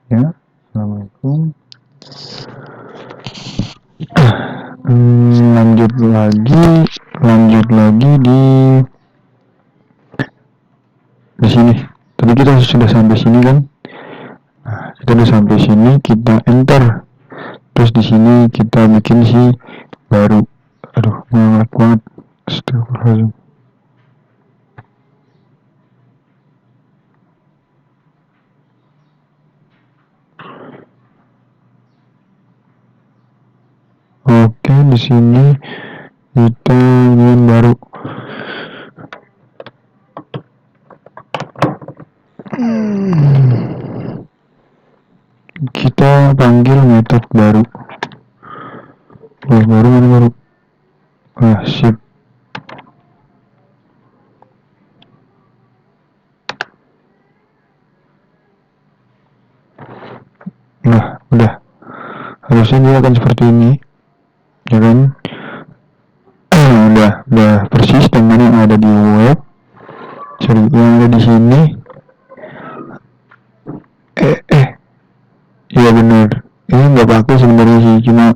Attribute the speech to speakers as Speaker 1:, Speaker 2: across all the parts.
Speaker 1: Ya, assalamualaikum. Lanjut lagi di sini. Tadi kita sudah sampai sini kan? Nah, kita udah sampai sini, kita enter. Terus di sini kita bikin si baru. Aduh, ngelak banget. Astagfirullahaladzim. Oke, di sini kita bikin baru. Kita panggil metode baru. Baru. Sip. Nah, udah. Harusnya dia akan seperti ini. Ya kan? udah persis dengan yang ada di web. Yang ada di sini. Iya benar. Ini nggak pakai sebenarnya sih, cuma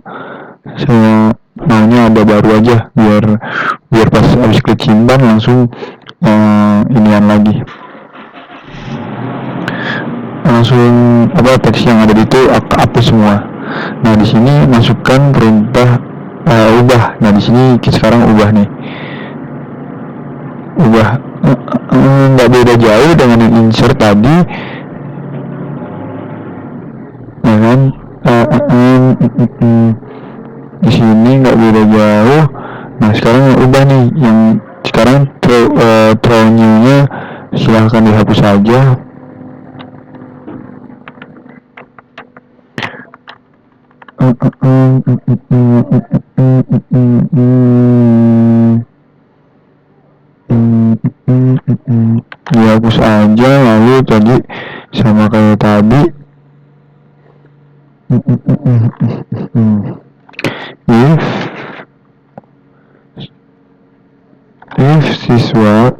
Speaker 1: saya maunya ada baru aja biar pas habis klik simpan langsung inian lagi. Langsung teks yang ada di itu hapus semua. Nah di sini masukkan perintah ubah. Nah di sini sekarang ubah nih. Ubah nggak beda jauh dengan yang insert tadi. Ya kan? Di sini nggak beda jauh. Nah sekarang yang ubah nih, yang sekarang throw new-nya silahkan dihapus saja. Dihapus aja, lalu tadi sama kayak tadi. If siswa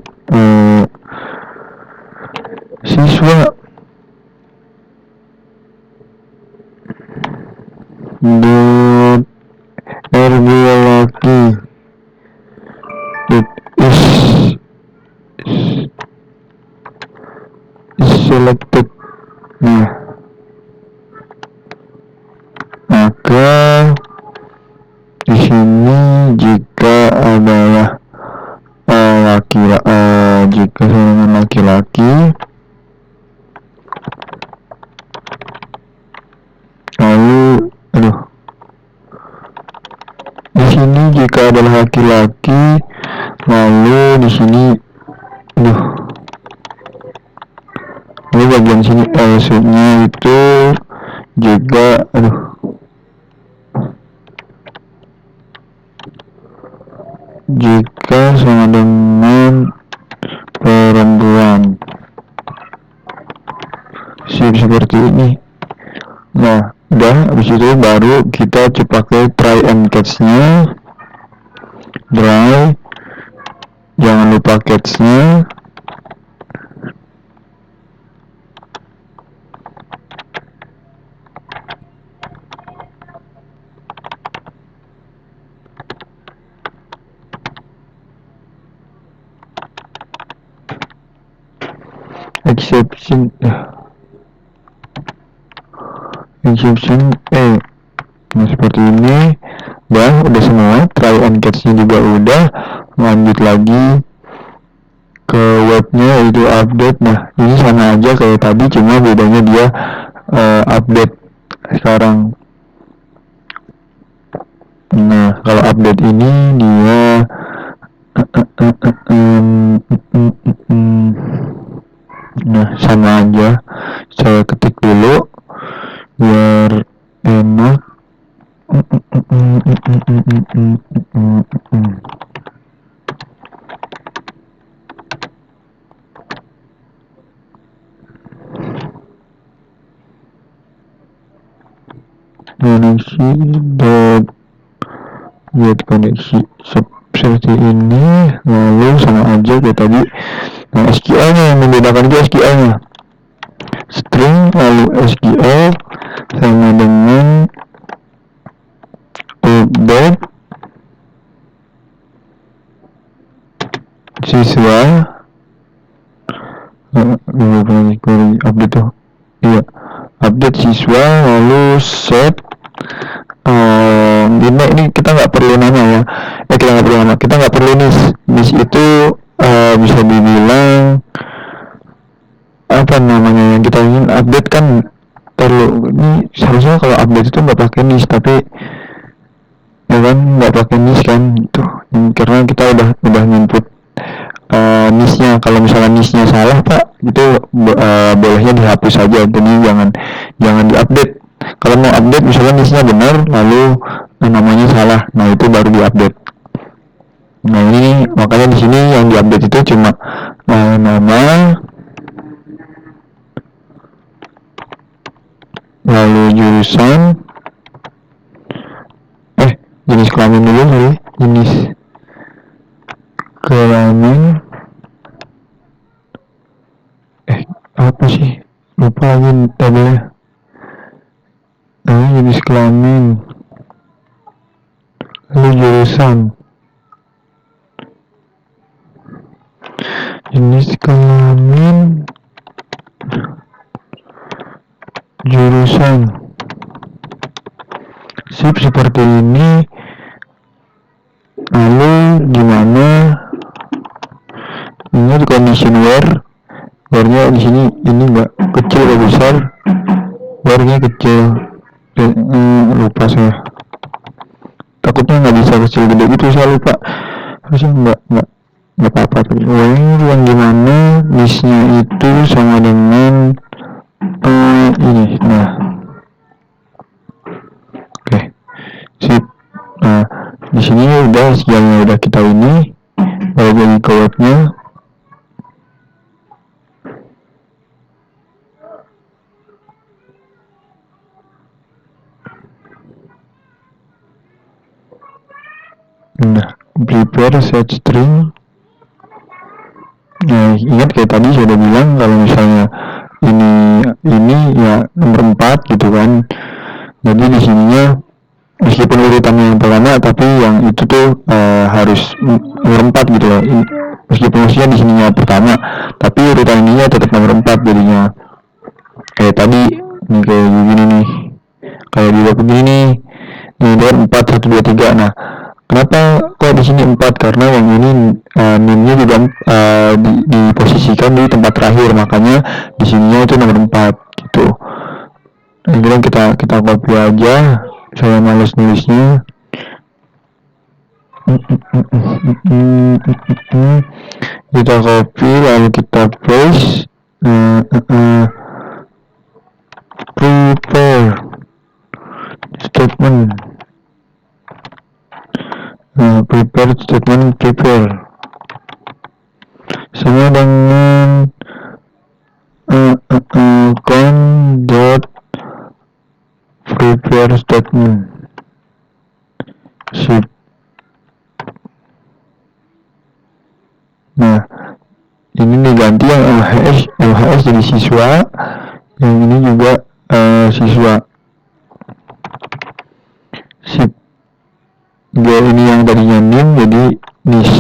Speaker 1: dot laki it is selected. Nah, maka di sini jika adalah jika dengan laki-laki, lalu di sini jika adalah laki-laki, lalu di sini ini bagian sini maksudnya itu jika jika sama dengan perempuan. Seperti ini. Nah, udah habis itu baru kita pakai try and catch-nya. Try, jangan lupa catch-nya. Exception nah seperti ini. Udah semua, try and catch-nya juga udah. Lanjut lagi ke webnya, itu update. Nah ini sama aja kayak tadi, cuma bedanya dia update sekarang. Nah kalau update ini dia nah sama aja, saya ketik dulu biar enak. koneksi seperti ini, lalu sama aja kayak tadi. Nah SQL nya yang membedakan itu SQL nya string lalu SQL sama dengan update siswa update tuh iya update siswa lalu set ini kita nggak perlu nama ya kita nggak perlu nis itu bisa dibilang apa namanya yang kita ingin update kan perlu. Ini seharusnya kalau update itu nggak pakai nis tapi ya kan nggak pakai nis kan gitu karena kita udah input nisnya. Kalau misalnya nisnya salah pak itu bolehnya dihapus saja, jadi jangan diupdate. Kalau mau update misalnya nisnya benar lalu namanya salah, nah itu baru diupdate. Nah ini makanya di sini yang diupdate itu cuma nama lalu jurusan jenis kelamin dulu kali, jenis kelamin apa sih lupa lagi tabelnya. Jenis kelamin lalu jurusan jenis kelamin jurusan sip seperti ini. Lalu gimana ini condition where-nya di sini ini enggak kecil atau besar, where-nya kecil. Lupa saya, takutnya nggak bisa kecil gede gitu, saya lupa. Harusnya nggak apa-apa. Tapi yang gimana listnya itu sama dengan ini. Nah oke. Sip. Nah di sini udah siangnya udah kita ini baru bagi ke webnya. Nah, prepare set string. Nah, ingat kayak tadi saya udah bilang kalau misalnya ini ya nomor 4 gitu kan. Jadi di sininya meskipun urutannya yang pertama tapi yang itu tuh harus nomor 4 gitu loh. Meskipun maksudnya di sininya pertama tapi urutan ininya tetap nomor 4 jadinya. Kayak tadi nih kayak gini nih. Kayak di web begini. Ini 4 1 2 3. Nah, kenapa kok di sini 4? Karena yang ini nimnya juga diposisikan di tempat terakhir, makanya di sininya itu nomor 4 gitu. Kemudian kita copy aja. Saya males nulisnya. Kita copy lalu kita paste. Prepare statement. Prepare statement sama dengan prepare statement. Sip. Nah ini diganti yang LHS jadi siswa, yang ini juga siswa. Sip. Ini yang tadinya nim jadi nis.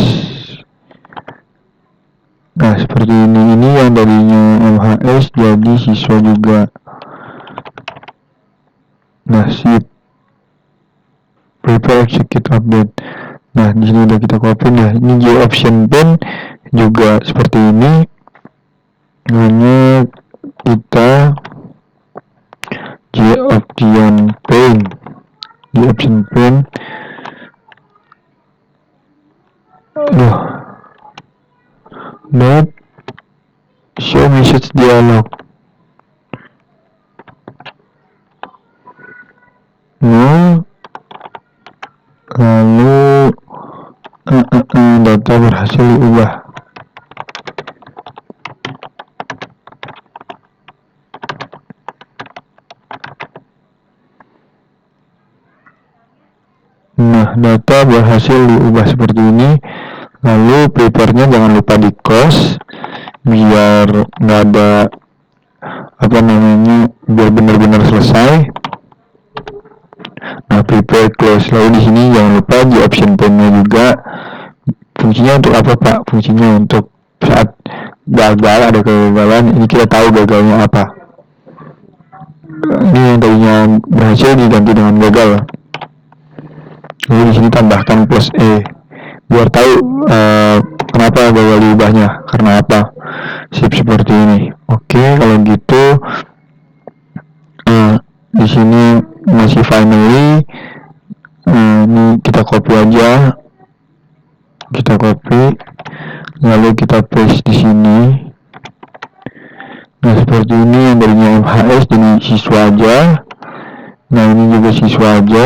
Speaker 1: Nah seperti ini yang tadinya LHS jadi siswa juga. Nah sip. Prepare execute update. Nah di sini udah kita copy. Nah ini J option pane juga seperti ini. Hanya kita J option pane. Not show message dialog. No. Lalu data berhasil diubah. Nah, data berhasil diubah seperti ini. Lalu prepare-nya jangan lupa di close biar nggak ada biar benar-benar selesai. Nah, prepare close. Lalu di sini jangan lupa di option pane-nya juga. Fungsinya untuk apa, Pak? Fungsinya untuk saat gagal, ada kegagalan, ini kita tahu gagalnya apa. Ini yang tadinya berhasil diganti dengan gagal. Lalu di sini tambahkan plus E biar tahu kenapa gagal diubahnya, karena apa. Sip, seperti ini. Oke, kalau gitu di sini masih finally. Ini kita copy aja, lalu kita paste di sini. Nah, seperti ini. Yang tadinya MHS jadi siswa aja. Nah, ini juga siswa aja.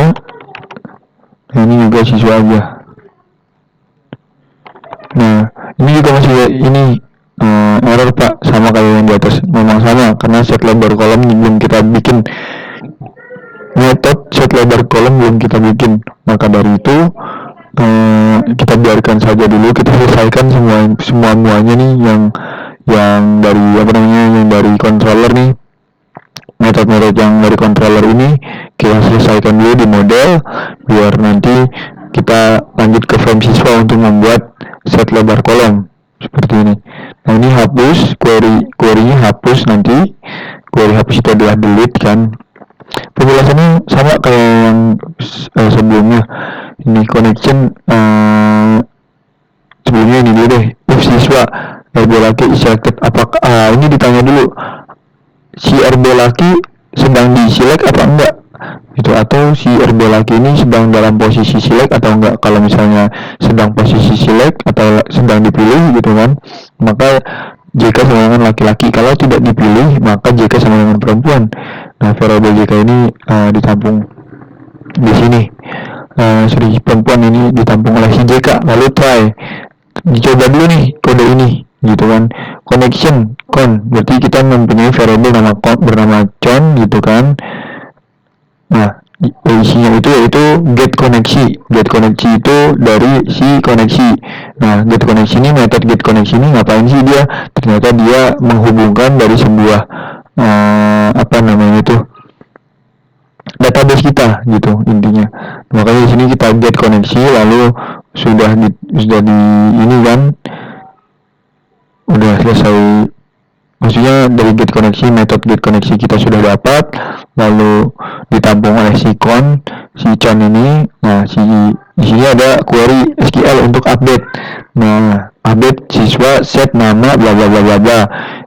Speaker 1: Nah, ini juga siswa aja. Nah, ini juga masih ini error, Pak, sama kayak yang di atas. Memang sama, karena set lebar kolom belum kita bikin. Metode set lebar kolom belum kita bikin. Maka dari itu kita biarkan saja dulu, kita selesaikan semuanya nih yang dari yang dari controller nih. Metode-metode yang dari controller ini kita selesaikan dulu di model, biar nanti kita lanjut ke form siswa untuk membuat set lebar kolom seperti ini. Nah, ini hapus, query-nya hapus nanti. Query hapus itu adalah delete kan. Penjelasannya sama kayak yang sebelumnya. Ini connection sebelumnya ini dulu deh. If siswa RB laki selected, apakah ini ditanya dulu si RB laki sedang di select apa enggak gitu, atau si RB laki ini sedang dalam posisi select atau enggak. Kalau misalnya sedang posisi select atau sedang dipilih gitu kan, maka JK sama dengan laki-laki. Kalau tidak dipilih, maka JK sama dengan perempuan. Nah, variabel JK ini ditampung di sini. Si perempuan ini ditampung oleh si JK. Lalu try, dicoba dulu nih kode ini gitu kan. Connection con, berarti kita mempunyai variabel bernama con gitu kan. Nah, isinya itu yaitu get koneksi itu dari si koneksi. Nah, get koneksi ini, metode get koneksi ini ngapain sih dia? Ternyata dia menghubungkan dari sebuah database kita gitu intinya. Makanya di sini kita get koneksi, lalu sudah di ini kan udah selesai. Maksudnya dari get koneksi, metode get koneksi kita sudah dapat, lalu ditampung oleh si con ini. Nah, di sini ada query SQL untuk update. Nah, update siswa set nama bla bla bla bla bla.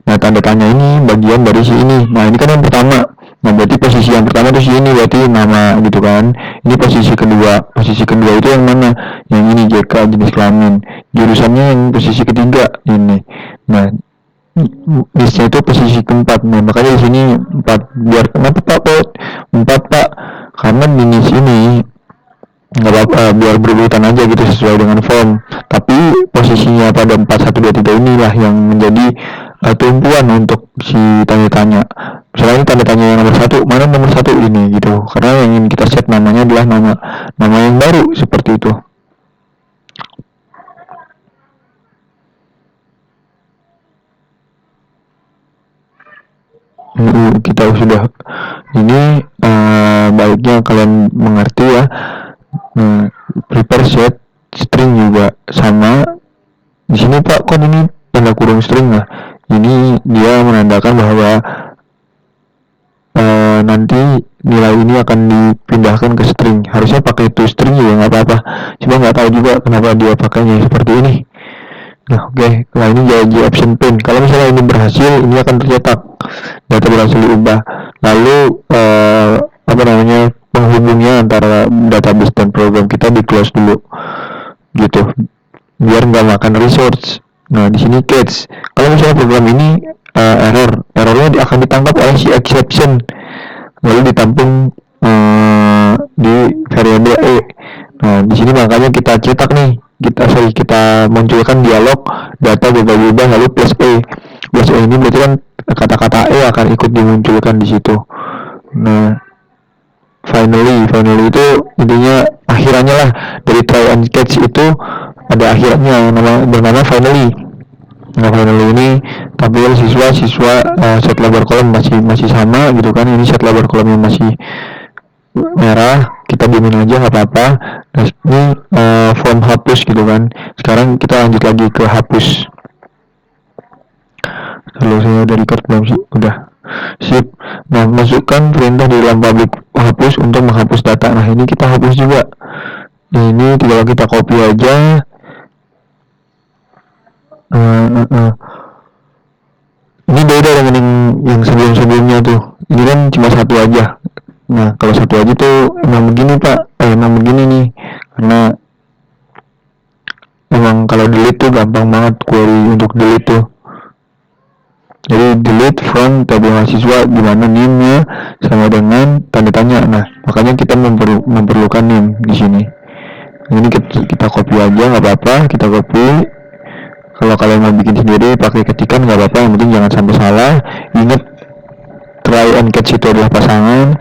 Speaker 1: Nah, tanda tanya ini bagian dari si ini. Nah, ini kan yang pertama. Nah, berarti posisi yang pertama itu si ini, berarti nama gitu kan. Ini posisi kedua. Posisi kedua itu yang mana? Yang ini JK, jenis kelamin. Jurusannya yang posisi ketiga ini. Nah, listnya itu posisi keempat. Nah, makanya di sini 4. Biar kenapa Pak? 4, Pak? Karena di sini nggak apa-apa, biar berurutan aja gitu sesuai dengan form. Tapi posisinya pada 4, 1, 2, 3 inilah yang menjadi tumpuan untuk si tanya-tanya. Misalnya ini tanda tanya yang nomor 1, mana nomor 1 ini gitu. Karena yang ingin kita set namanya adalah nama yang baru seperti itu. Kita sudah ini baiknya kalian mengerti ya. Prepare set string juga sama. Di sini Pak, kok ini tanda kurung string? Nah, ini dia menandakan bahwa nanti nilai ini akan dipindahkan ke string. Harusnya pakai to string juga nggak apa-apa. Cuma nggak tahu juga kenapa dia pakainya seperti ini. Nah, oke. Nah, ini jadi option pin. Kalau misalnya ini berhasil, ini akan tercetak. Data berhasil diubah. Lalu penghubungnya antara database dan program kita di close dulu gitu, biar nggak makan resource. Nah, di sini catch, kalau misalnya program ini errornya akan ditangkap oleh si exception, lalu ditampung di variabel E. Nah, di sini makanya kita cetak nih, kita munculkan dialog data berubah lalu plus E. Plus E ini berarti kan kata-kata E akan ikut dimunculkan di situ. Nah, finally itu intinya akhirannya lah. Dari try and catch itu ada akhirnya yang bernama finally. Nah finally ini tampil siswa set lebar kolom masih sama gitu kan. Ini set lebar kolomnya masih merah, kita diemin aja nggak apa-apa. Nah ini form hapus gitu kan. Sekarang kita lanjut lagi ke hapus. Lalu saya udah record belum sih? Udah. Sip. Nah masukkan perintah di dalam public hapus untuk menghapus data. Nah ini kita hapus juga. Nah, ini tinggal kita copy aja. Ini beda dengan yang sebelum-sebelumnya tuh. Ini kan cuma satu aja. Nah kalau satu aja tuh emang begini pak, emang begini nih. Karena emang kalau delete tuh gampang banget query untuk delete tuh. Jadi delete from tabel mahasiswa di mana NIM-nya sama dengan tanda tanya. Nah makanya kita memerlukan NIM di sini. Ini kita copy aja nggak apa-apa, kita copy. Kalau kalian mau bikin sendiri pakai ketikan nggak apa-apa, yang penting jangan sampai salah. Ingat try and catch itu adalah pasangan.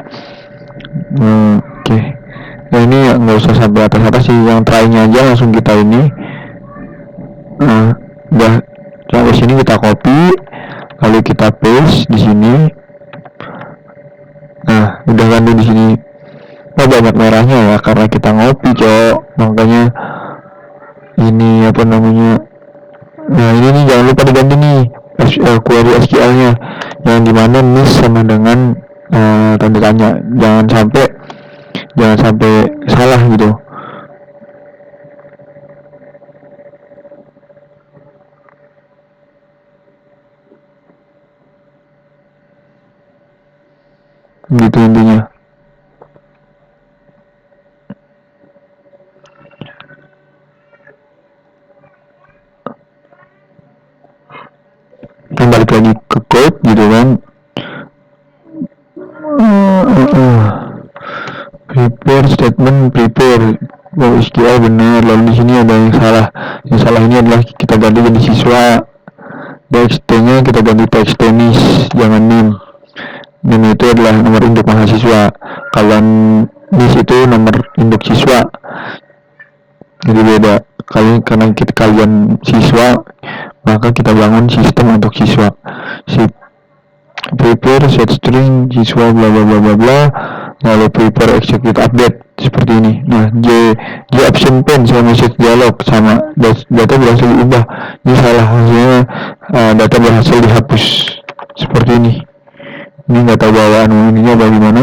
Speaker 1: Oke. Nah ini nggak usah sampai atas sih, yang try-nya aja langsung kita ini. Udah sampai sini kita copy, lalu kita paste di sini. Nah udah kan di sini. Oh banyak merahnya ya karena kita ngopi cok, makanya ini apa namanya. Nah ini nih jangan lupa diganti nih query SQL-nya yang dimana miss sama dengan tanda tanya, jangan sampai salah gitu. Gitu intinya. Balik lagi ke code gitu kan. Prepare statement prepare. Oh SQL benar, lalu di sini ada yang salah. Yang salah ini adalah kita ganti jadi siswa. TXT-nya kita ganti TXT NIS, jangan NIM. NIM itu adalah nomor induk mahasiswa. Kalau NIS itu nomor induk siswa. Jadi beda. Karena kalian siswa, maka kita bangun sistem untuk siswa. Prepare set string siswa bla bla bla bla bla, lalu prepare execute update seperti ini. Nah J option pen sama message dialog sama data berhasil diubah. Ini salah, hasilnya data berhasil dihapus seperti ini. Ini nggak tahu bawaan ininya bagaimana.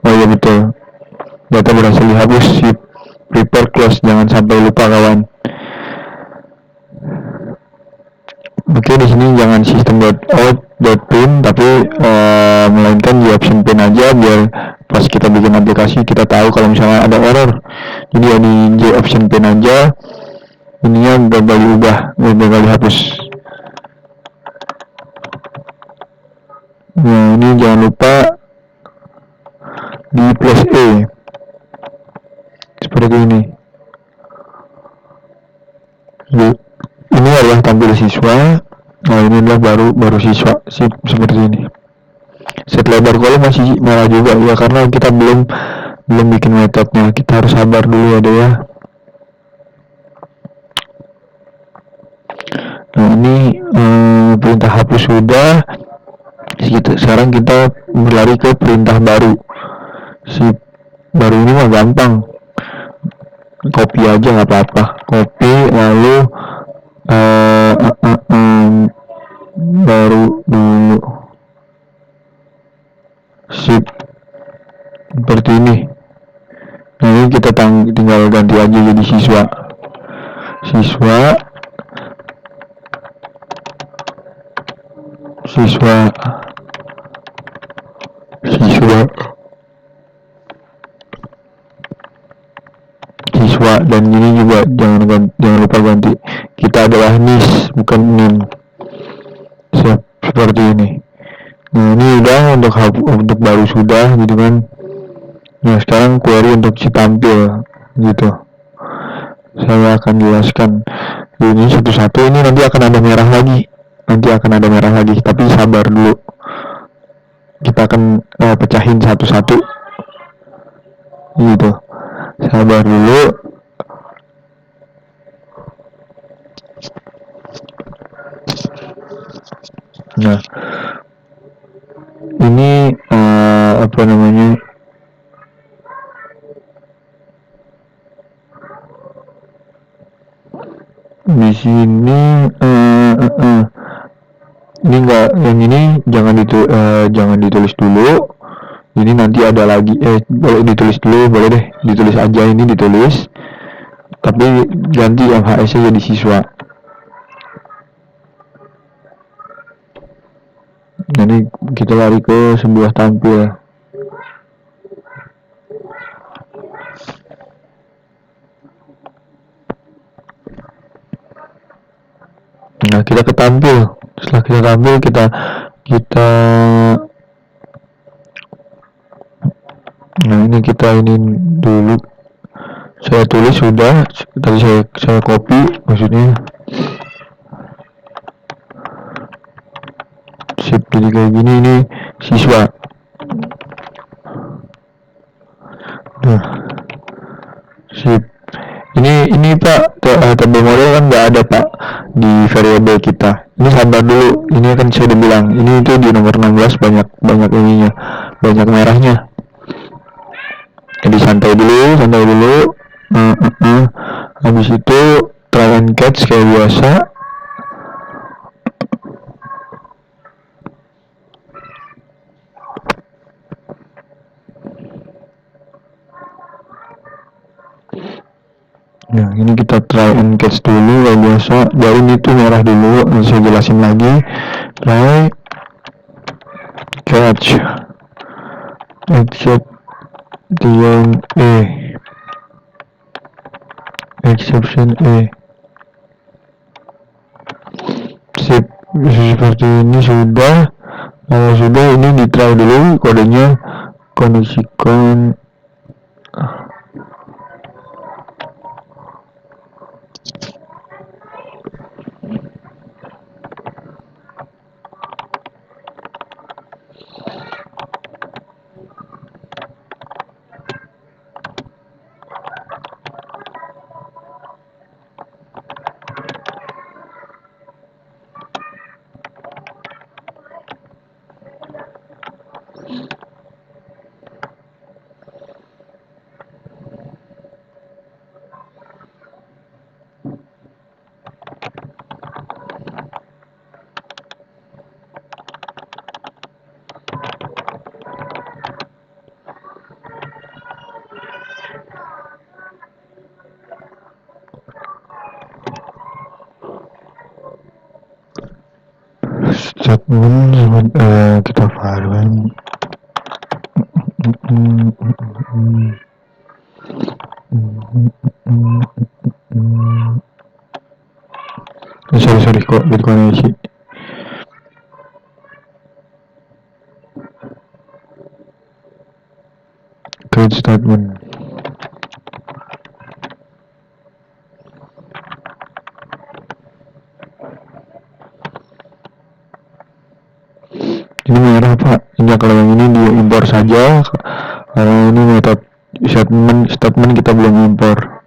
Speaker 1: Oh ya betul, data berhasil dihapus. Sip. Prepare close, jangan sampai lupa kawan. Oke, di sini jangan system.out.print tapi melainkan di option pin aja biar pas kita bikin aplikasi kita tahu kalau misalnya ada error. Jadi ya di J option pin aja, ininya bakal diubah, bakal dihapus. Nah ini jangan lupa di plus E seperti ini. Ini adalah tampil siswa. Nah ini adalah baru siswa. Seperti ini. Set lebar kolom masih merah juga ya karena kita belum bikin metodenya. Kita harus sabar dulu ya deh ya. Nah ini perintah hapus sudah. Sekarang kita berlari ke perintah baru. Baru ini mah gampang. Copy aja nggak apa-apa. Copy lalu baru dulu. Seperti ini. Nah ini kita tinggal ganti aja jadi siswa siswa dan ini juga jangan lupa ganti, kita adalah NIS bukan NIM. Seperti ini. Nah ini udah untuk baru sudah gitu kan. Nah sekarang query untuk si tampil gitu. Saya akan jelaskan ini satu-satu. Ini nanti akan ada merah lagi. Tapi sabar dulu. Kita akan pecahin satu-satu. Gitu. Sabar dulu. Nah, ini apa namanya, di sini ini enggak, yang ini jangan ditulis dulu. Ini nanti ada lagi, boleh ditulis dulu, boleh deh ditulis aja, ini ditulis tapi ganti MHS nya jadi siswa. Jadi kita lari ke sebuah tampil. Nah, kita ke tampil. Setelah kita tampil, kita nah ini kita ini dulu, saya tulis sudah, tadi saya copy, maksudnya sip, jadi kayak gini, ini siswa. Nah, sip. Ini Pak, tabel model kan nggak ada Pak di variabel kita. Ini sabar dulu, ini kan saya udah bilang, ini itu di nomor 16 banyak ininya, banyak merahnya. Jadi santai dulu. Habis itu try and catch kayak biasa. Nah, ini kita try and catch dulu kayak biasa. Dari itu merah dulu, nanti saya jelasin lagi. Try catch except yang exception sip, seperti ini sudah. Kalau sudah, ini di try dulu kodenya, kondisikan statement kita variabel. Sorry kok berkoneksi. Create statement. Ini merah Pak. Ini kalau yang ini diimpor saja. Kalau ini metode statement kita belum impor.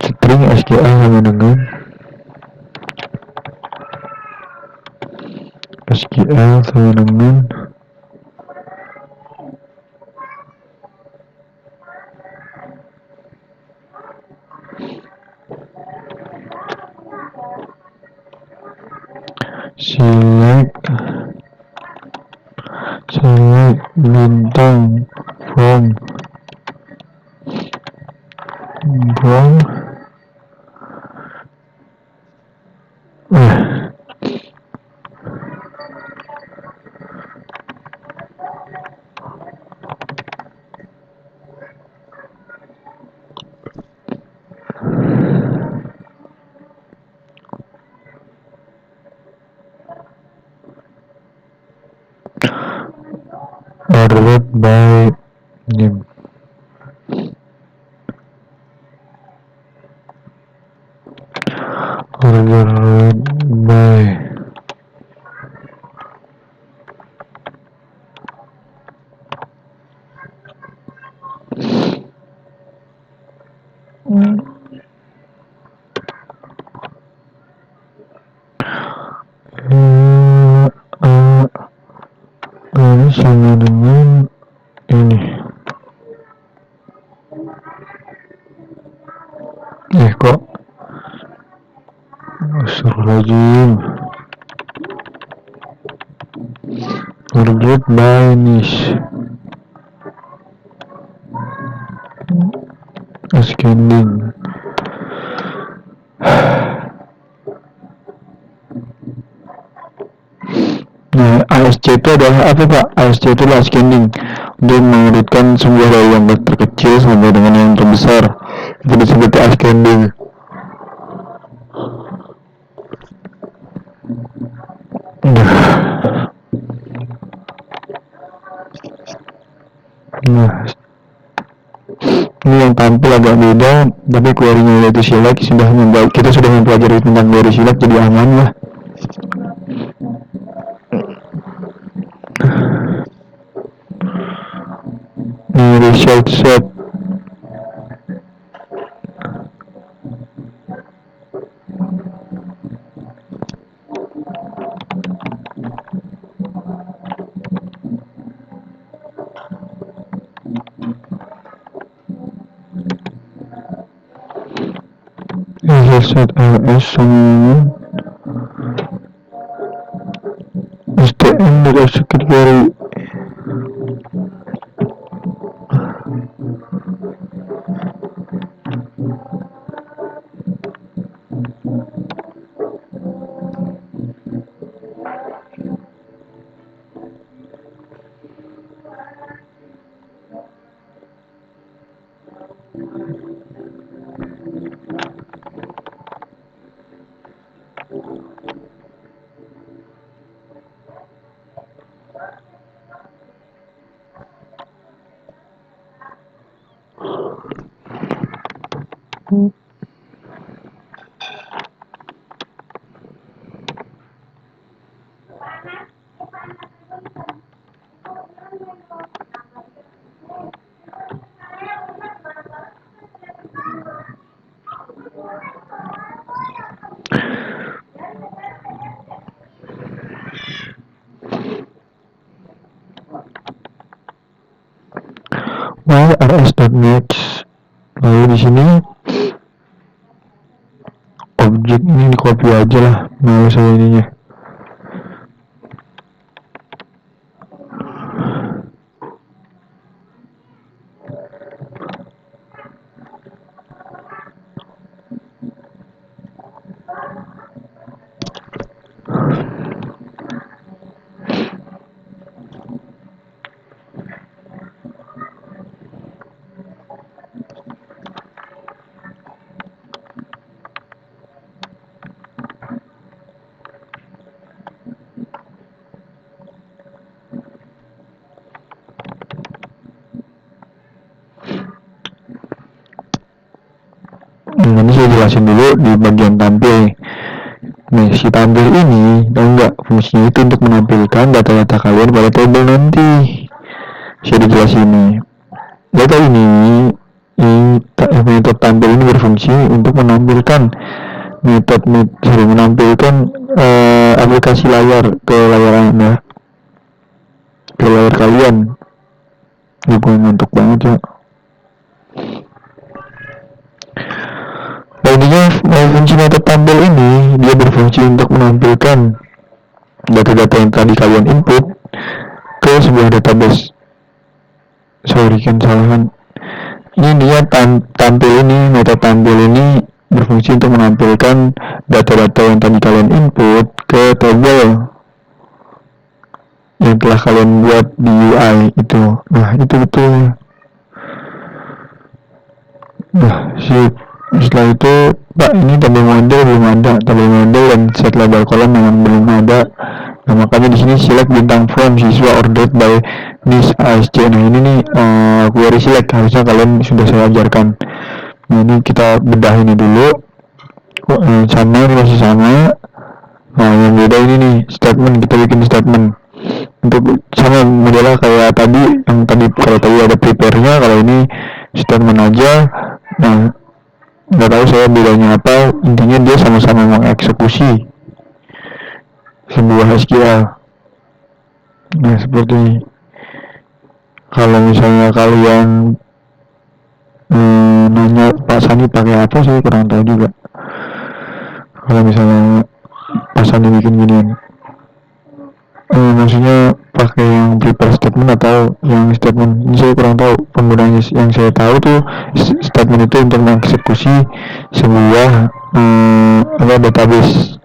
Speaker 1: String SQL sama dengan SQL sama dengan select bintang from ordered by name. Ordered by Ini sama dengan ini. Kok Astagfirullahaladzim. Forget by niche. Ascending. Nah, ASC itu adalah apa Pak? ASC itu adalah ascending, untuk mengurutkan sebuah dari yang terkecil sampai dengan yang terbesar. Itu disebut ascending. Nah, ini yang tampil agak beda, tapi query-nya yaitu Silac kita sudah mempelajari tentang query Silac, jadi aman lah. Ini result set. Result set LS sama STM dari execute query. While rs.next, lalu di sini objek ini di copy aja lah, males saya ininya. Nanti saya jelasin dulu di bagian tampil. Nah, si tampil ini, tahu nggak, fungsinya itu untuk menampilkan data-data kalian pada tabel nanti. Saya dijelasin nih. Data ini metode tampil ini berfungsi untuk menampilkan menampilkan aplikasi layar ke layar Anda, ke layar kalian. Gue ngantuk banget ya. Intinya fungsi metode tampil ini dia berfungsi untuk menampilkan data-data yang tadi kalian input ke sebuah database. Sorry kan salahan. Ini dia tampil ini, metode tampil ini berfungsi untuk menampilkan data-data yang tadi kalian input ke tabel yang telah kalian buat di UI itu. Nah, itu betul. Nah, setelah itu, Pak, ini tabel model belum ada, tabel model dan set label kolom memang belum ada. Nah, makanya di sini select bintang from siswa ordered by this ASC. Nah, ini nih query select, harusnya kalian sudah saya ajarkan. Nah, ini kita bedah ini dulu. Sama, ini masih sama. Nah, yang beda ini nih, statement, kita bikin statement. Untuk sama modelnya kayak tadi, yang tadi kalau tadi ada prepare-nya, kalau ini statement aja. Nah, nggak tahu saya bedanya apa, intinya dia sama-sama mengeksekusi sebuah SQL. Nah seperti kalau misalnya kalian nanya Pak Sani pakai apa, saya kurang tahu juga. Kalau misalnya Pak Sani bikin ginian, maksudnya pakai yang prepare statement atau yang statement, ini saya kurang tahu penggunanya. Yang saya tahu tuh statement itu untuk mengeksekusi sebuah database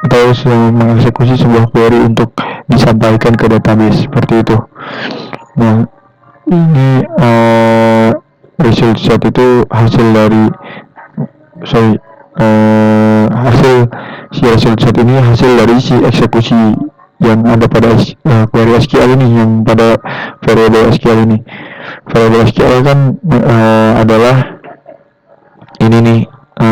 Speaker 1: atau mengeksekusi sebuah query untuk disampaikan ke database seperti itu. Nah ini result set itu hasil dari hasil si result set ini hasil dari si eksekusi yang ada pada query SQL ini, yang pada variable SQL ini. Variable SQL kan adalah ini nih,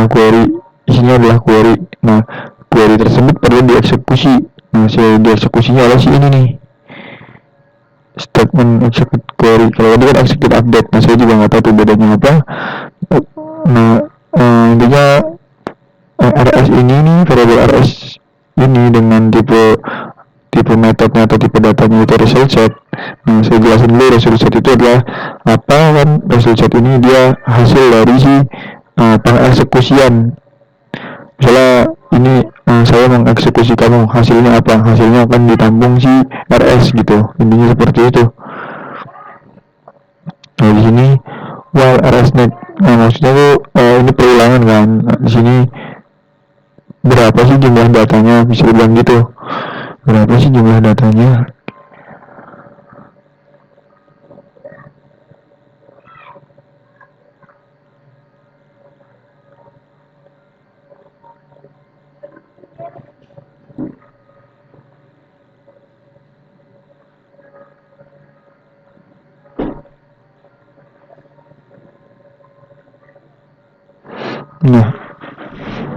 Speaker 1: query isinya adalah query. Nah query tersebut perlu dieksekusi. Nah si dieksekusinya adalah si ini nih, statement execute query. Kalau tadi kan execute update. Nah saya juga nggak tahu tuh bedanya apa. Nah intinya RS ini nih, variable RS ini dengan tipe metodenya atau tipe datanya itu result set. Nah saya jelasin dulu result set itu adalah apa kan. Result set ini dia hasil dari si pengeksekusian. Misalnya ini saya mengeksekusi kamu, hasilnya apa? Hasilnya akan ditampung si RS gitu. Intinya seperti itu. Nah di sini while RS next, nah maksudnya tuh ini perulangan kan. Nah, di sini berapa sih jumlah datanya, bisa dibilang gitu. Berapa sih jumlah datanya? Nah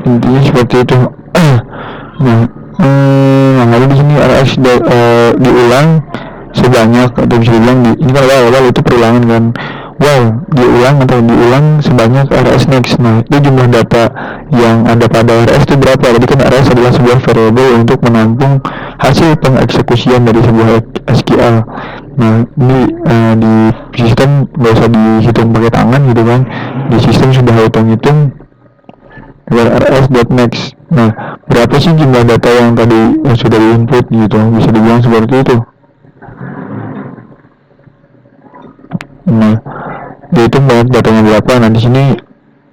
Speaker 1: intinya seperti itu. Nah lalu di sini RS diulang sebanyak, atau bisa dibilang ini kan awal itu perulangan kan. Diulang sebanyak RS next. Nah itu jumlah data yang ada pada RS itu berapa. Jadi kan RS adalah sebuah variable untuk menampung hasil pengeksekusian dari sebuah SQL. Nah ini di sistem nggak usah dihitung pakai tangan gitu kan, di sistem sudah hitung-hitung rs.next. Nah berapa sih jumlah data yang tadi yang sudah diinput gitu, bisa dibilang seperti itu. Nah dihitung banyak datanya berapa. Nah di sini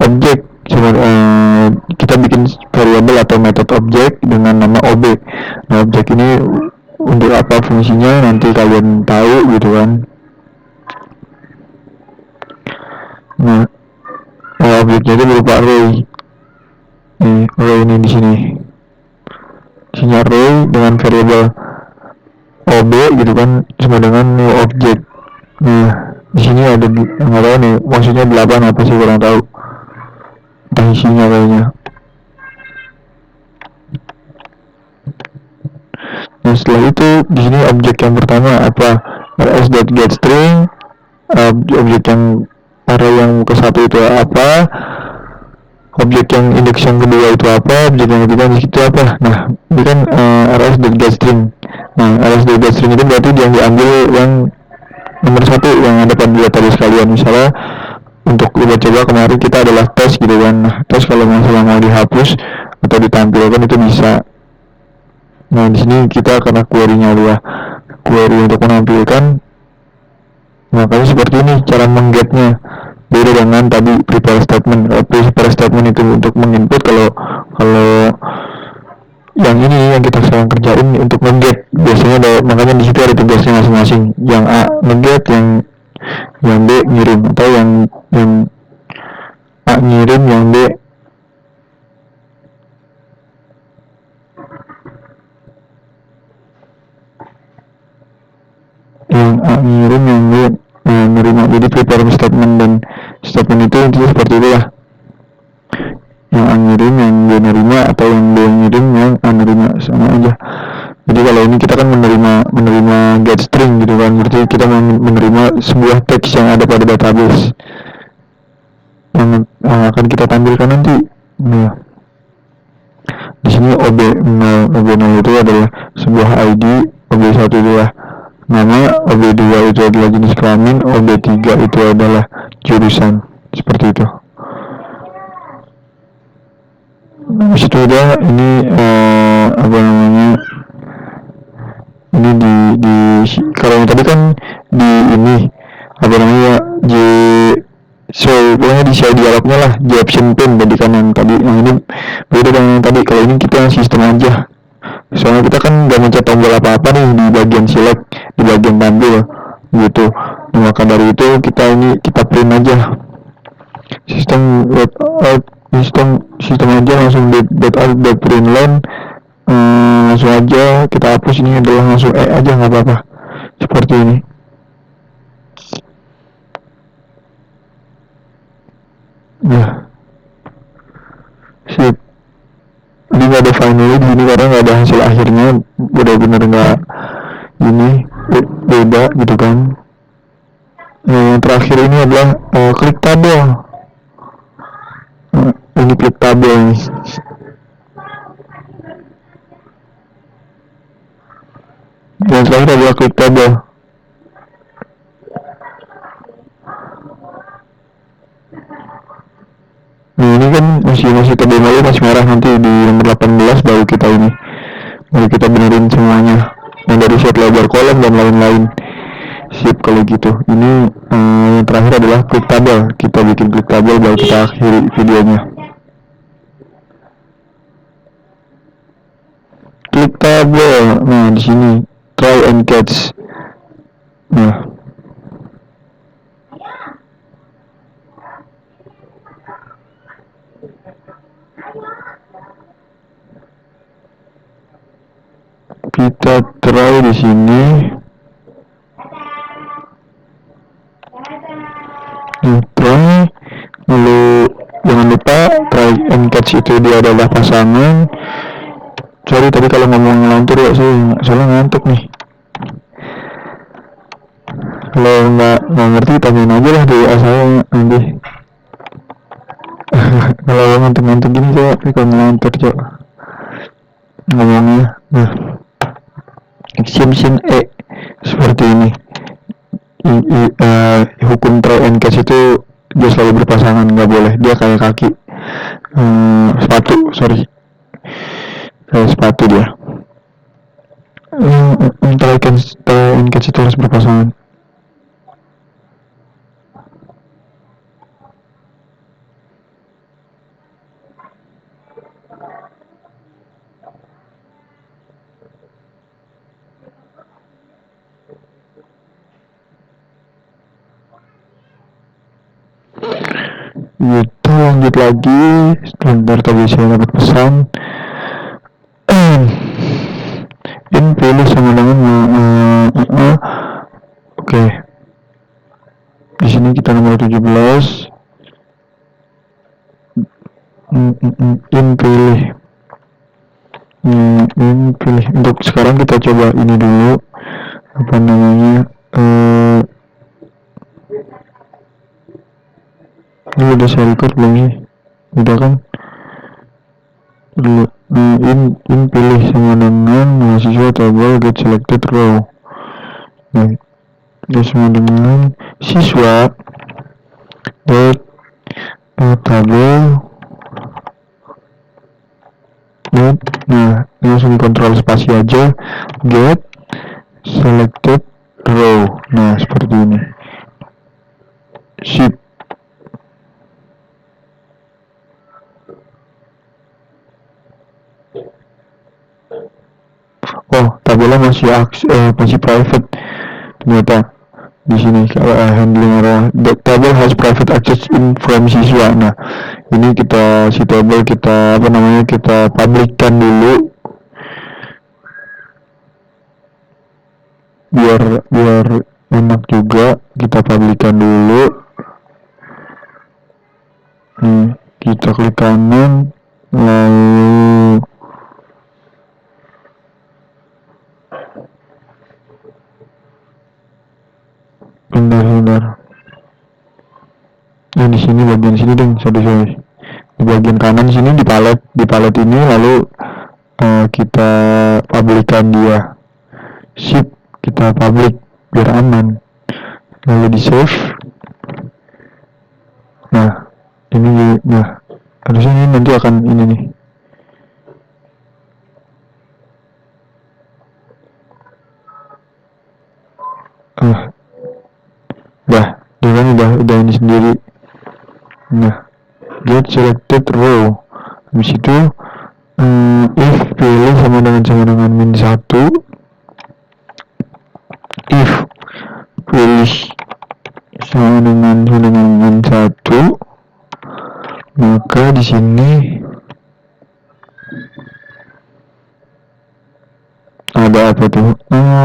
Speaker 1: objek, kita bikin variabel atau metode objek dengan nama ob. Nah objek ini untuk apa fungsinya nanti kalian tahu gitu kan. Nah objeknya itu berupa array. Array ini di sini. Sini array dengan variabel ob gitu kan, sama dengan new object. Nah di sini ada nggak tahu nih maksudnya 8 apa sih, kurang tahu entah isinya kayaknya. Nah setelah itu di sini objek yang pertama apa, rs.getString. Objek yang array yang ke satu itu apa, objek yang indeks yang kedua itu apa, objek yang ketiga itu apa. Nah ini kan rs.getString. Nah rs.getString itu berarti yang diambil yang nomor satu yang ada pada database kalian. Misalnya untuk coba kemarin kita adalah tes gitu kan. Nah tes kalau misalnya mau dihapus atau ditampilkan itu bisa. Nah di sini kita karena query-nya adalah query untuk menampilkan, makanya seperti ini cara menggetnya. Beda dengan tadi prepare statement. Prepare statement itu untuk menginput. Kalau yang ini yang kita sekarang kerjain untuk ngeget, biasanya ada, makanya di situ ada tugasnya masing-masing. Yang A ngeget, yang B ngirim, atau yang A ngirim, yang B ngirim, yang B nerima. Jadi prepare statement dan statement itu intinya seperti itu lah. Yang A ngirim, yang B nerima, atau yang B ngirim, yang A nerima, sama aja. Jadi kalau ini kita kan menerima get string gitu kan, berarti kita menerima sebuah teks yang ada pada database yang akan kita tampilkan nanti. Nah, di sini OB0 itu adalah sebuah ID, OB1 itu adalah nama, OB2 itu adalah jenis kelamin, OB3 itu adalah jurusan, seperti itu. Habis itu udah ini apa namanya, ini di kalau yang tadi kan di ini apa namanya pokoknya di show dialognya lah, di option pin tadi kan yang tadi. Yang ini beda dengan yang tadi. Kalau ini kita yang sistem aja, soalnya kita kan nggak mencet tombol apa-apa nih di bagian select, di bagian tampil gitu. Nah, maka dari itu kita print aja, sistem sistem aja langsung dot out dot print line. Langsung aja kita hapus, ini adalah langsung aja, nggak apa-apa, seperti ini. Nah, sip. Ini nggak ada finally di sini karena nggak ada hasil akhirnya, benar-benar nggak ini, beda gitu kan. Nah, yang terakhir ini adalah klik tabel. Ini klik tabel nih. Yang terakhir adalah klik tabel. Nah, ini kan masih tabel masih merah, nanti di nomor 18 baru kita benerin semuanya, yang dari set lebar kolom dan lain-lain. Sip kalau gitu. Ini yang terakhir adalah klik tabel. Kita bikin klik tabel baru kita akhiri videonya. Klik tabel. Nah, di sini try and catch. Nah, kita try di sini. Try, lalu jangan lupa try and catch itu dia adalah pasangan. Sorry tadi kalau ngomong ngelantur ya, soalnya ngantuk nih. Kalau nggak ngerti tanyain aja lah di WA saya nanti. Kalau ngantuk-ngantuk gini coba, tapi kalau ngelantur coba ngomongnya. Nah, exception seperti ini. Hukum try and catch itu dia selalu berpasangan, nggak boleh dia kayak kaki sepatu, kayak sepatu dia. Try and catch itu harus berpasangan. Gitu, lanjut lagi. Sebentar, tadi saya dapat pesan. Ini pilih sama dengan oke. Di sini kita nomor 17. Pilih. Untuk sekarang kita coba ini dulu. Apa namanya? Ini udah saya record belum sih? Udah kan? Dulu pilih sama dengan mahasiswa tabel get selected row. Nah, ini sama dengan siswa get tabel get. Nah, ini langsung kontrol spasi aja, get selected row. Nah, seperti ini. Sip. Oh, tabelnya masih private ternyata di sini. Handling error, the table has private access from siswa. Nah, ini si table kita kita publikkan dulu biar enak juga, kita publikkan dulu. Kita klik kanan, lalu bentar. Nah, di sini bagian sini dong, sorry. di bagian kanan sini di palet ini, lalu kita publikan dia, shift kita public biar aman, lalu di save. Nah ini, nah harusnya ini nanti akan ini nih. Dia kan udah ini sendiri. Nah, get selected row. Habis itu if pilih sama dengan min 1, if pilih sama dengan min 1, maka di sini ada apa tuh?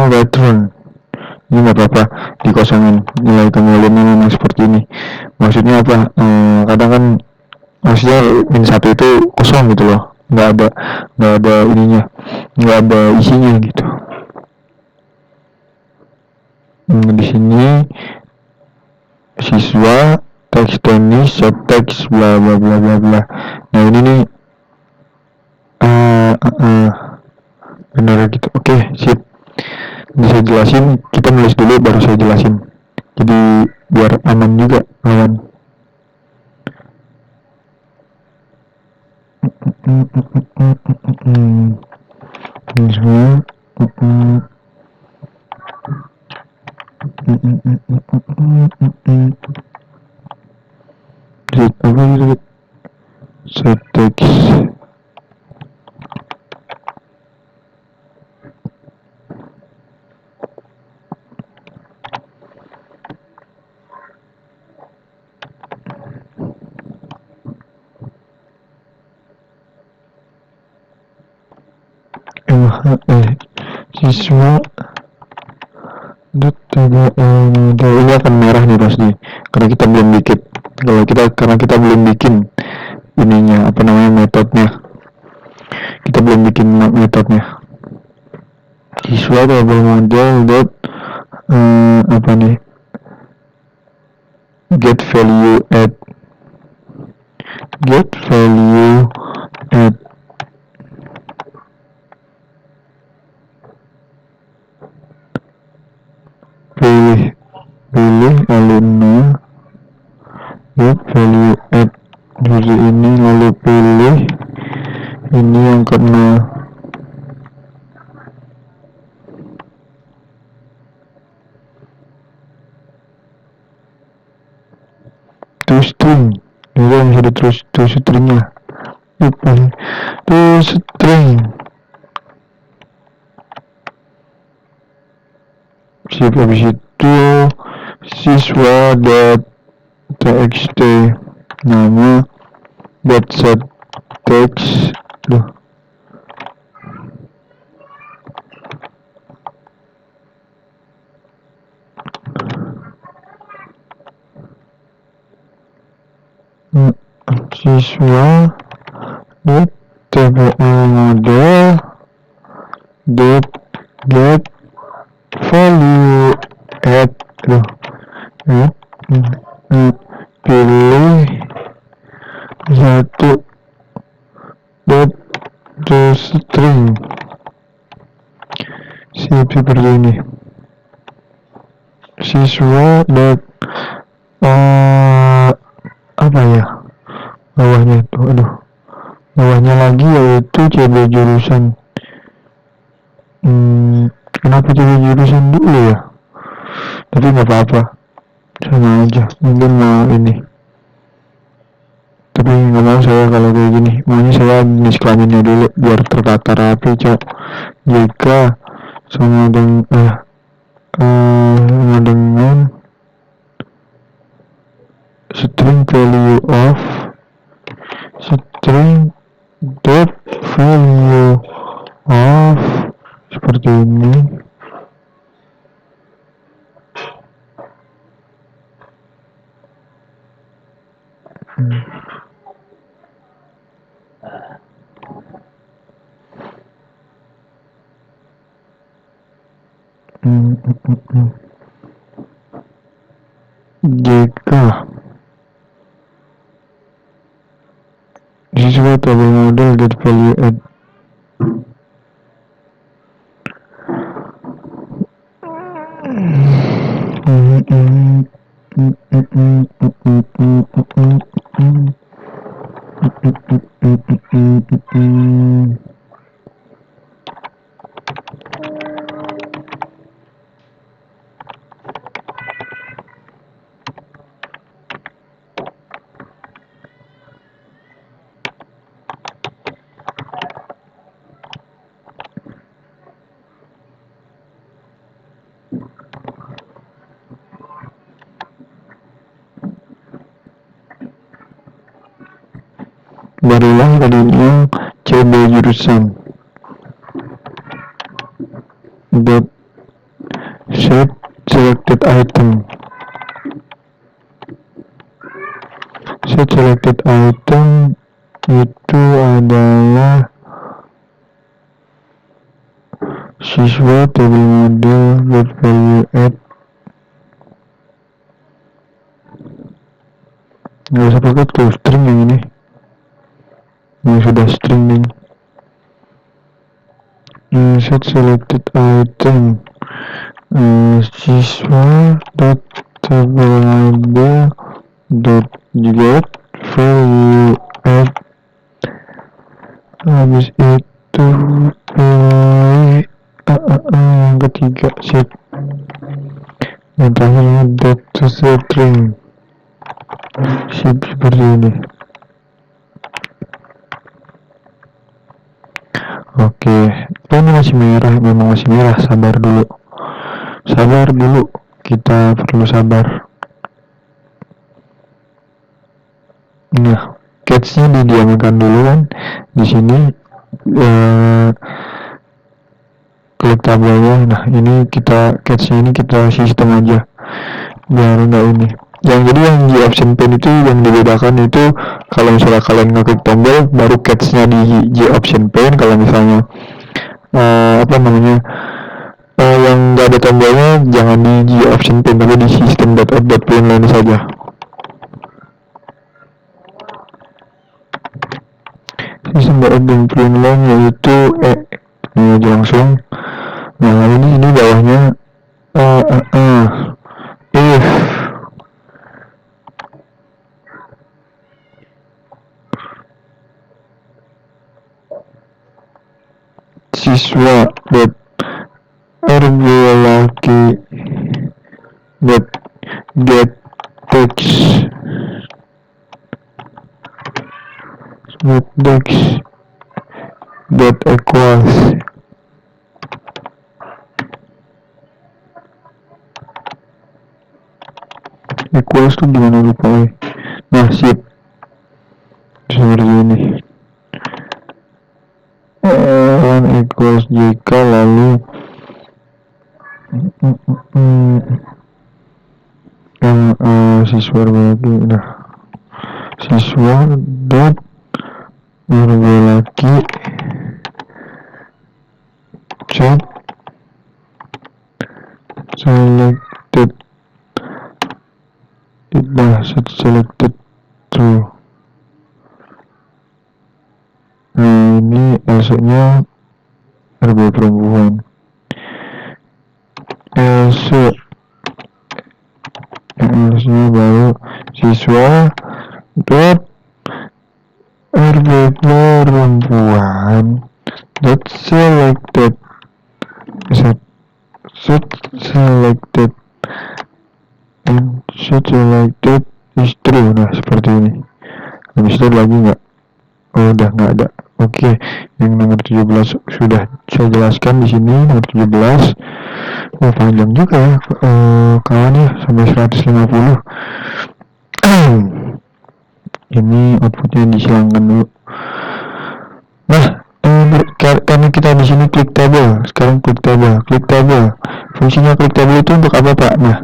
Speaker 1: Return. Ini nggak apa-apa dikosongin, nilai kemuliaannya memang seperti ini. Maksudnya apa? Kadang kan maksudnya min 1 itu kosong gitu loh, nggak ada ininya, nggak ada isinya gitu. Di sini siswa teks tenis set teks bla bla bla bla bla. Nah ini nih benar gitu. Oke, sip. Ini saya jelasin, kita nulis dulu baru saya jelasin, jadi biar aman juga lawan. Set teks siswa ini akan merah nih pasti karena kita belum bikin, karena kita belum bikin ininya, apa namanya, metodenya. Kita belum bikin metodenya. Siswa double model dot apa nih, get value add pilih lalu get value add dari ini, lalu pilih ini yang kena to string. Ini yang bisa to stringnya to string. Habis itu siswa txt nama set text siswa tbl model get value add pilih satu to string. Seperti ini. Siswa apa ya bawahnya tuh, bawahnya lagi yaitu CB jurusan. Kenapa CB jurusan dulu ya, tapi nggak apa-apa, sama aja, mungkin mau ini, tapi nggak mau saya kalau kayak gini, maunya saya jenis kelaminnya dulu biar tertata rapi, cok. Jika sama dengan string value of string dot value of seperti ini. Jika is what table model get value add. Barulah tadinya coba jurusan dot set selected item. Set selected item itu adalah siswa table model get value add. Nggak usah pakai tuh string yang ini, yang sudah string nih. Set selected item siswa dot table model dot get value add. Habis itu yang ketiga set, yang terakhirnya dot to string. Sip, seperti ini. Oke, ini masih merah, memang masih merah. Sabar dulu, kita perlu sabar. Nah, catch-nya didiamkan dulu kan. Di sini klik tabelnya. Nah, ini kita catch-nya ini kita sistem aja biar enggak ini. Jadi yang di option pane itu yang dibedakan itu kalau misalnya kalian ngeklik tombol baru catch-nya di option pane. Kalau misalnya yang nggak ada tombolnya jangan di option pane tapi di system.out.println saja. System.out.println yaitu ini aja langsung. Nah ini bawahnya if siswa dot laki dot get text dot equals tuh gimana lupa ya. Nah sip, seperti ini. Equals jika lalu siswa lagi. Nah siswa dot laki set selected true. Nah ini else-nya RB perempuan. Else-nya baru siswa dot RB perempuan dot selected is true. Nah seperti ini. Habis itu lagi nggak? Oh udah nggak ada. Oke, yang nomor 17 sudah saya jelaskan di sini. Nomor 17 panjang juga ya kawan ya, sampai 150. Ini outputnya disilangkan dulu. Nah karena kita di sini klik table. Sekarang klik table. Fungsinya klik table itu untuk apa Pak? Nah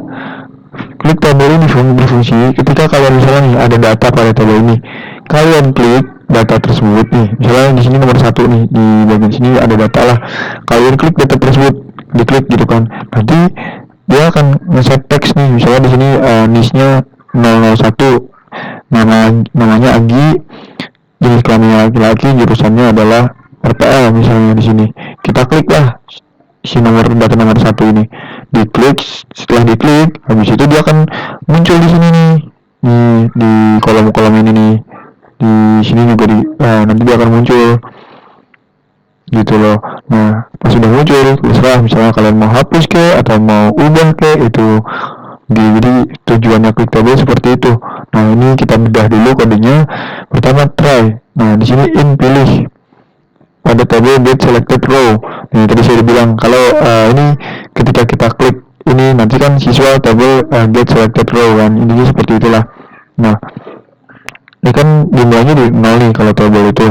Speaker 1: klik tabel ini berfungsi ketika kalian misalnya nih ada data pada tabel ini, kalian klik data tersebut nih, misalnya di sini nomor 1 nih, di bagian sini ada data lah, kalian klik data tersebut, diklik gitu kan, nanti dia akan nge-set teks nih, misalnya di sini niche-nya 001, namanya Agi, jenis kelamin laki-laki, jurusannya adalah RPL misalnya di sini. Kita klik lah si data nomor 1 ini. Diklik, setelah diklik, habis itu dia akan muncul di sini nih. Di kolom-kolom ini nih. Di sini juga nanti dia akan muncul. Gitu loh. Nah, pas sudah muncul, terserah misalnya kalian mau hapus ke atau mau ubah ke itu. Jadi tujuannya klik tabel seperti itu. Nah, ini kita bedah dulu kodenya. Pertama try. Nah, di sini in pilih pada tabel get selected row. Nah, tadi saya bilang kalau ini ketika kita klik ini nanti kan siswa tabel get selected row kan. Intinya seperti itulah. Nah, ini kan jumlahnya di 0 nih kalau tabel itu.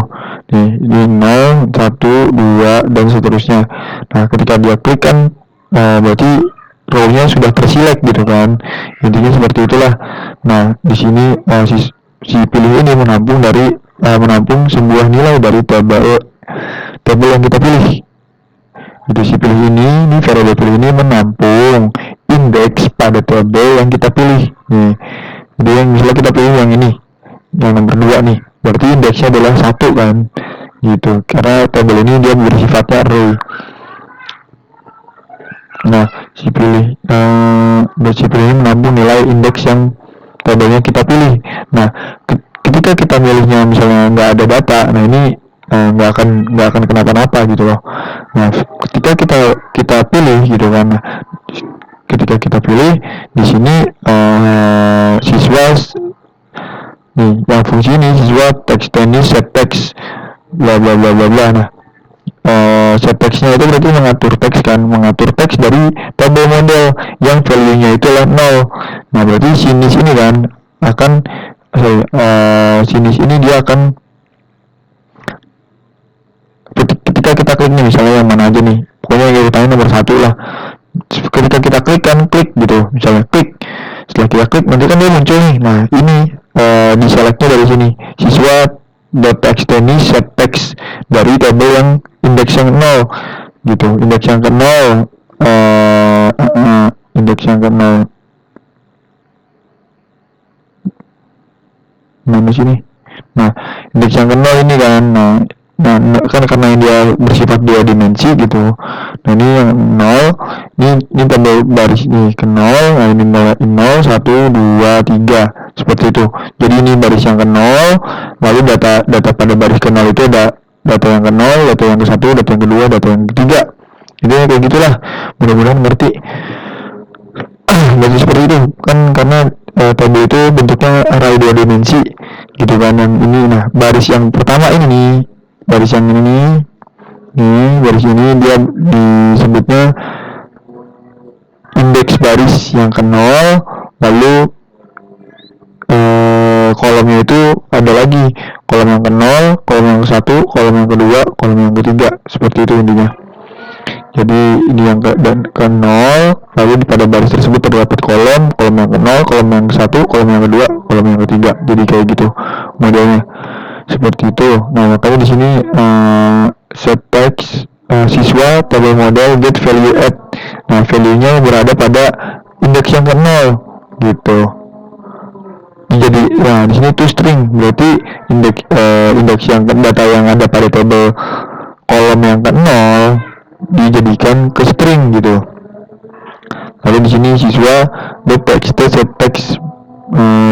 Speaker 1: Nih, di 0, 1, 2 dan seterusnya. Nah, ketika dia klik kan berarti row-nya sudah terselect gitu kan. Intinya seperti itulah. Nah, di sini si pilih ini menampung sebuah nilai dari tabel yang kita pilih. Itu si pilih ini variabel pilih ini menampung indeks pada tabel yang kita pilih. Nih, jadi yang misalnya kita pilih yang ini, yang nomor 2 nih, berarti indeksnya adalah 1 kan, gitu. Karena tabel ini dia bersifatnya array. Nah, si pilih ini menampung nilai indeks yang tabelnya kita pilih. Nah, ketika kita milihnya misalnya nggak ada data, nah ini nggak akan kenapa-napa gitu loh. Nah, ketika kita pilih gitu kan, ketika kita pilih di sini siswa nih yang fungsi ini siswa text tenis set text bla bla bla bla bla. Nah, set textnya itu berarti mengatur teks dari tabel model yang value-nya itu adalah 0. Nah, berarti sinis ini kan akan sinis ini dia akan ketika kita klik nih misalnya yang mana aja nih, pokoknya yang urutannya nomor 1 lah. Ketika kita klik gitu, misalnya klik, setelah kita klik nanti kan dia muncul nih. Nah, ini di selectnya dari sini siswa .txt set text dari tabel yang indeks yang 0 gitu, indeks yang ke 0 indeks yang ke 0 mana sini. Nah, indeks yang ke 0 ini kan. Nah, kan karena dia bersifat 2 dimensi gitu. Nah, ini yang 0, ini tabel baris ini ke 0, nah ini 0, 1, 2, 3, seperti itu. Jadi ini baris yang ke 0, lalu data pada baris ke 0 itu ada data yang ke 0, data yang ke 1, data yang kedua, data yang ketiga. Jadi kayak gitulah. Mudah-mudahan ngerti. Berarti seperti itu kan, karena tabel itu bentuknya array 2 dimensi gitu kan. Yang ini, nah baris yang pertama ini nih, baris yang ini nih, baris ini dia disebutnya indeks baris yang ke 0, lalu kolomnya itu ada lagi kolom yang ke 0, kolom yang ke 1, kolom yang kedua, kolom yang ketiga, seperti itu intinya. Jadi ini yang ke 0, lalu pada baris tersebut terdapat kolom yang ke 0, kolom yang ke 1, kolom yang kedua, kolom yang ketiga. Jadi kayak gitu modelnya. Seperti itu. Nah, makanya di sini set text siswa tabel model get value at. Nah, value-nya berada pada indeks yang ke 0 gitu. Jadi di sini to string, berarti indeks yang data yang ada pada tabel kolom yang ke 0 dijadikan ke string gitu. Lalu di sini siswa .txt set text,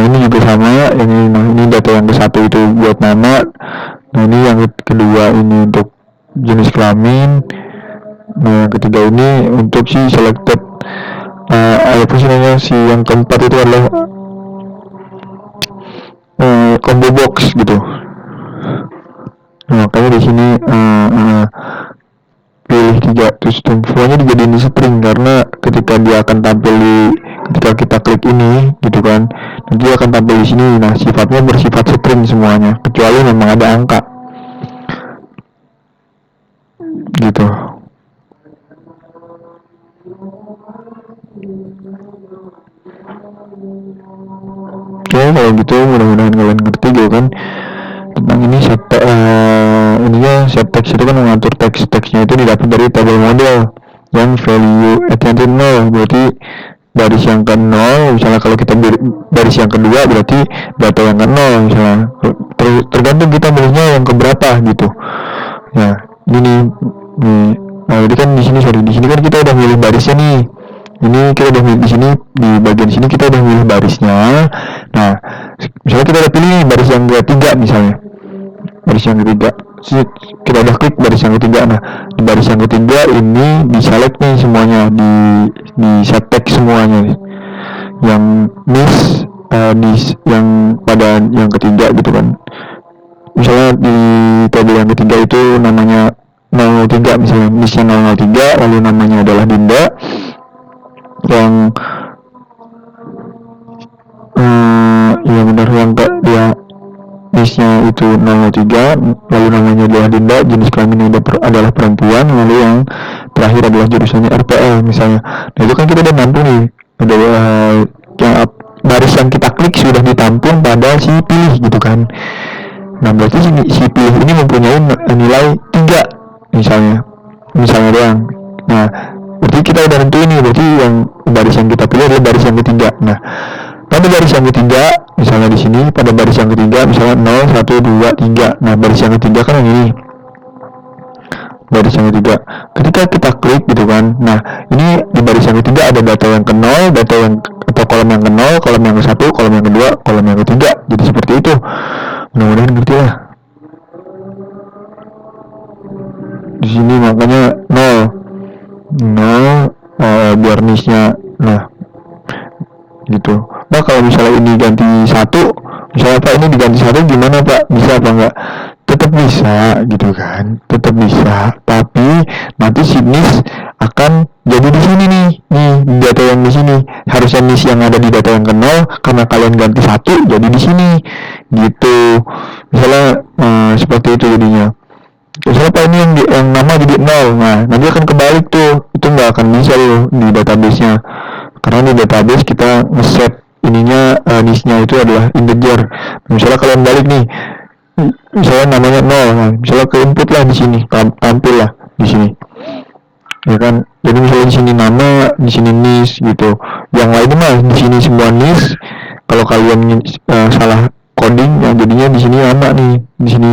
Speaker 1: ini juga sama. Ini data yang ke 1 itu buat nama. Nah, ini yang kedua ini untuk jenis kelamin. Nah, yang ketiga ini untuk si selected apa sih namanya, si yang keempat itu adalah combo box gitu. Nah, makanya di sini pilih 3 terus semuanya dijadiin string, karena ketika dia akan tampil ketika kita klik ini gitu kan, nanti dia akan tampil di sini. Nah, sifatnya bersifat string semuanya, kecuali memang ada angka gitu. Oke, kalau gitu mudah-mudahan kalian ngerti gitu kan tentang ini. Ininya set text itu kan mengatur teksnya itu didapat dari tabel model yang value at-nya 0. Berarti baris yang ke 0, misalnya kalau kita baris yang kedua berarti data yang ke 0 misalnya. tergantung kita milihnya yang keberapa gitu. Nah ini ini kan di sini kan kita udah milih barisnya nih. Ini kita udah milih di sini, di bagian sini kita udah milih barisnya. Nah misalnya kita udah pilih baris yang ketiga misalnya, baris yang ketiga kita udah klik baris yang ketiga. Nah di baris yang ketiga ini di select nih semuanya, di set text semuanya nih, yang yang pada yang ketiga gitu kan. Misalnya di tabel yang ketiga itu namanya 003, misalnya nisnya 003, lalu namanya adalah Dinda. Yang ya benar, yang dia nisnya itu 003, lalu namanya adalah Dinda, jenis kelaminnya adalah perempuan, lalu yang terakhir adalah jurusannya RPL misalnya. Nah itu kan kita udah nampung nih, ada yang baris yang kita klik sudah ditampung pada si pilih gitu kan. Nah berarti si pilih ini mempunyai nilai 3 misalnya doang. Nah berarti kita udah nentuin nih, berarti yang baris yang kita pilih adalah baris yang ketiga. Nah pada baris yang ketiga misalnya di sini, pada baris yang ketiga misalnya 0, 1, 2, 3. Nah baris yang ketiga kan yang ini, baris yang ketiga. Ketika kita klik gitu kan, nah ini di baris yang ketiga ada data yang ke 0, data yang atau kolom yang ke 0, kolom yang ke 1, kolom yang kedua, kolom yang ketiga. Jadi seperti itu. Mudah-mudahan ngerti lah. Di sini makanya 0 biar nisnya. Nah gitu. Nah kalau misalnya ini ganti 1, misalnya Pak ini diganti 1 gimana Pak? Bisa apa enggak? Tetap bisa gitu kan, tetap bisa, tapi nanti si nis akan jadi di sini nih data yang di sini. Harusnya nis yang ada di data yang ke 0, karena kalian ganti 1 jadi di sini gitu. Misalnya seperti itu jadinya. Misalnya Pak ini yang nama jadi 0, nah nanti akan kebalik tuh, itu nggak akan bisa loh di database-nya, karena di database kita ngeset ininya nisnya itu adalah integer. Misalnya kalian balik nih, misalnya namanya 0, nah misalnya ke input lah di sini, tampil lah di sini, ya kan. Jadi misalnya di sini nama, di sini nis gitu. Yang lainnya mah di sini semua nis. Kalau kalian salah coding, yang jadinya di sini nama nih, di sini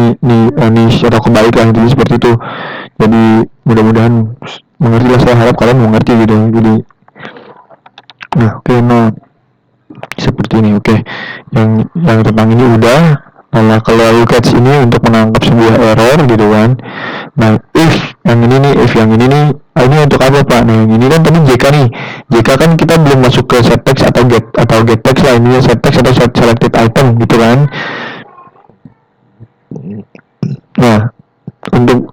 Speaker 1: nis atau kebalik lah, jadi seperti itu. Jadi mudah-mudahan mengerti lah, saya harap kalian mengerti gitu. Jadi nah oke, nah seperti ini. Oke, yang tentang ini udah. Nah kalau catch ini untuk menangkap sebuah error gitu kan. Nah if yang ini nih ini untuk apa Pak? Nah yang ini kan tadi JK nih, JK kan kita belum masuk ke set text atau get text lah, ini set text atau set selected item gitu kan. Nah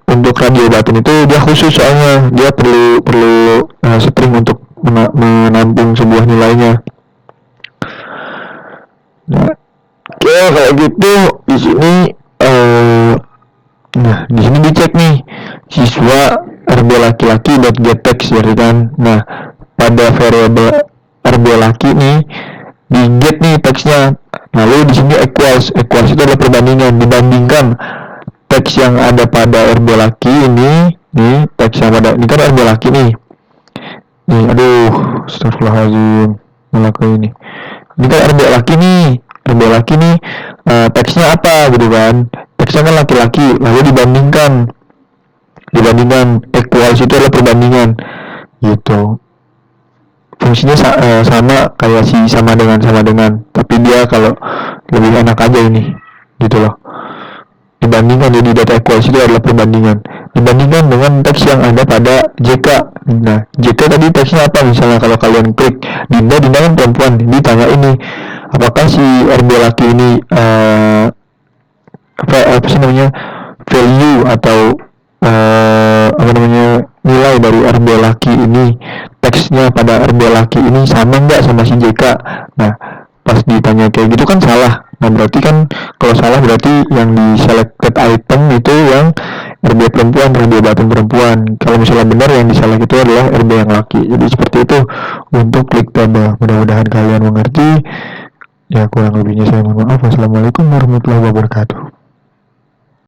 Speaker 1: untuk radio button itu dia khusus, soalnya dia perlu string untuk menampung sebuah nilainya. Nah oke, kalau gitu di sini nah di sini dicek nih siswa RB laki-laki .get text ya kan. Nah pada variabel RB laki nih di get nih teksnya, lalu di sini equals itu adalah perbandingan, dibandingkan teks yang ada pada RB laki ini nih, teks yang pada ini kan RB laki nih aduh astagfirullahaladzim malah ke ini kan RB laki nih teksnya apa gitu kan, teksnya kan laki-laki, lalu dibandingkan equals itu adalah perbandingan gitu. Fungsinya sama kayak si sama dengan, tapi dia kalau lebih enak aja ini gitu loh. Dibandingkan, jadi data equals itu adalah perbandingan, dibandingkan dengan teks yang ada pada JK. Nah JK tadi teksnya apa, misalnya kalau kalian klik Dinda kan perempuan, ditanya ini apakah si RB laki ini apa sih namanya, value atau nilai dari RB laki ini, teksnya pada RB laki ini sama nggak sama si JK. Nah pas ditanya kayak gitu kan salah. Nah berarti kan kalau salah berarti yang di selected item itu yang RB perempuan, RB button perempuan. Kalau misalnya benar yang di select itu adalah RB yang laki. Jadi seperti itu untuk klik tabel. Mudah-mudahan kalian mengerti. Ya kurang lebihnya saya mohon maaf. Wassalamualaikum warahmatullahi wabarakatuh.